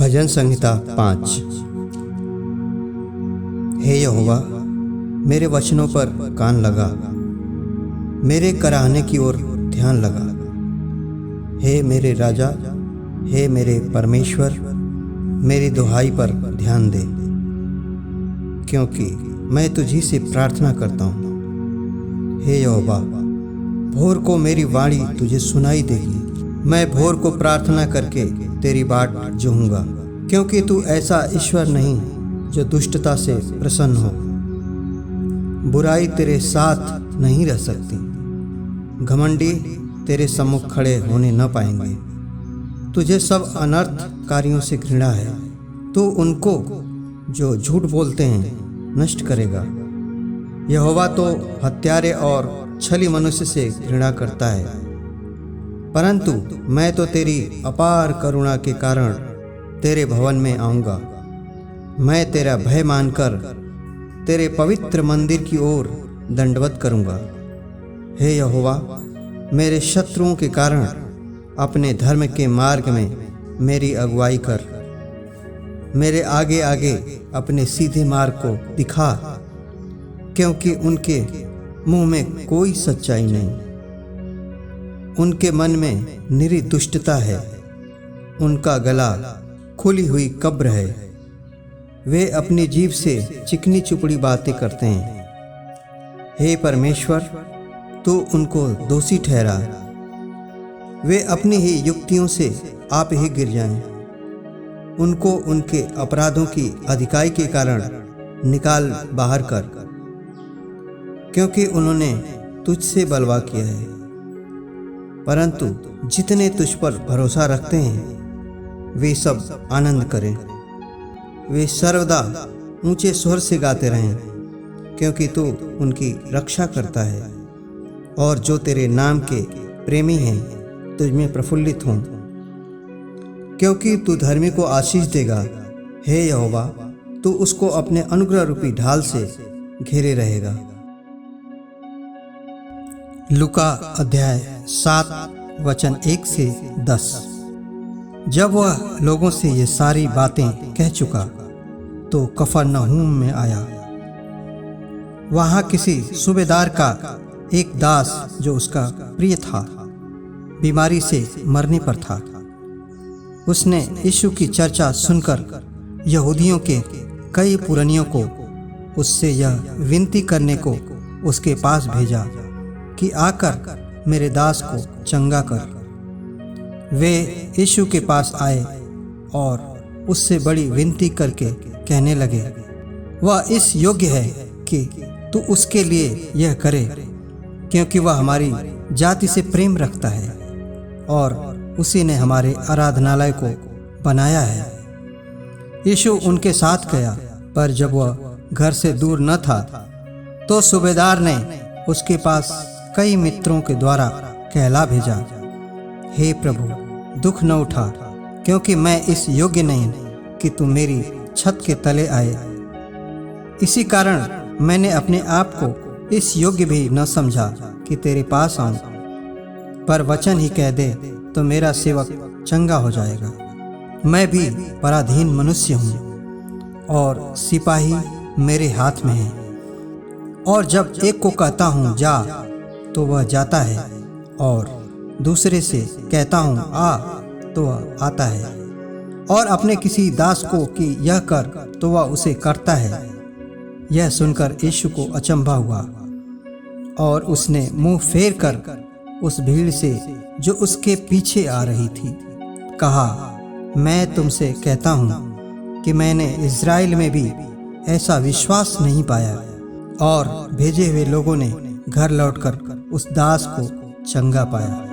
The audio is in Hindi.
भजन संहिता 5। हे यहोवा, मेरे वचनों पर कान लगा, मेरे कराहने की ओर ध्यान लगा। हे मेरे राजा, हे मेरे परमेश्वर, मेरी दुहाई पर ध्यान दे, क्योंकि मैं तुझी से प्रार्थना करता हूँ। हे यहोवा, भोर को मेरी वाणी तुझे सुनाई देगी। मैं भोर को प्रार्थना करके तेरी बाट जोहूँगा, क्योंकि तू ऐसा ईश्वर नहीं जो दुष्टता से प्रसन्न हो। बुराई तेरे साथ नहीं रह सकती, घमंडी तेरे सम्मुख खड़े होने न पाएंगे। तुझे सब अनर्थकारियों से घृणा है, तू उनको जो झूठ बोलते हैं नष्ट करेगा। यहोवा तो हत्यारे और छली मनुष्य से घृणा करता है, परंतु मैं तो तेरी अपार करुणा के कारण तेरे भवन में आऊँगा। मैं तेरा भय मानकर तेरे पवित्र मंदिर की ओर दंडवत करूँगा। हे यहोवा, मेरे शत्रुओं के कारण अपने धर्म के मार्ग में मेरी अगुवाई कर। मेरे आगे आगे अपने सीधे मार्ग को दिखा, क्योंकि उनके मुंह में कोई सच्चाई नहीं। उनके मन में निरी दुष्टता है, उनका गला खुली हुई कब्र है। वे अपनी जीभ से चिकनी चुपड़ी बातें करते हैं। हे परमेश्वर, तू उनको दोषी ठहरा। वे अपनी ही युक्तियों से आप ही गिर जाएं। उनको उनके अपराधों की अधिकाई के कारण निकाल बाहर कर, क्योंकि उन्होंने तुझसे बलवा किया है। परंतु जितने तुझ पर भरोसा रखते हैं वे सब आनंद करें। वे सर्वदा ऊंचे स्वर से गाते रहें, क्योंकि तू उनकी रक्षा करता है, और जो तेरे नाम के प्रेमी हैं तुझ में प्रफुल्लित हों, क्योंकि तू धर्मी को आशीष देगा। हे यहोवा, तू उसको अपने अनुग्रह रूपी ढाल से घेरे रहेगा। लूका अध्याय 7 वचन 1 से 10। जब वह लोगों से ये सारी बातें कह चुका तो कफरनहूम में आया। वहाँ किसी सूबेदार का एक दास जो उसका प्रिय था, बीमारी से मरने पर था। उसने यीशु की चर्चा सुनकर यहूदियों के कई पुरनियों को उससे यह विनती करने को उसके पास भेजा कि आकर मेरे दास को चंगा कर। वे यीशु के पास आए और उससे बड़ी विनती करके कहने लगे, वह इस योग्य है कि तू उसके लिए यह करे, क्योंकि वह हमारी जाति से प्रेम रखता है और उसी ने हमारे आराधनालय को बनाया है। यीशु उनके साथ गया, पर जब वह घर से दूर न था तो सूबेदार ने उसके पास कई मित्रों के द्वारा कहला भेजा, हे प्रभु, दुख न उठा, क्योंकि मैं इस योग्य नहीं कि तू मेरी छत के तले आए। इसी कारण मैंने अपने आप को इस योग्य भी न समझा कि तेरे पास आऊं, पर वचन ही कह दे तो मेरा सेवक चंगा हो जाएगा। मैं भी पराधीन मनुष्य हूँ और सिपाही मेरे हाथ में है, और जब एक को कहता हूँ जा तो वह जाता है, और दूसरे से कहता हूँ आ तो वह आता है, और अपने किसी दास को कि यह कर तो वह उसे करता है। यह सुनकर यीशु को अचंभा हुआ, और उसने मुंह फेर कर उस भीड़ से जो उसके पीछे आ रही थी कहा, मैं तुमसे कहता हूँ कि मैंने इज़राइल में भी ऐसा विश्वास नहीं पाया। और भेजे हुए लोगों ने घर लौटकर उस दास को चंगा पाया।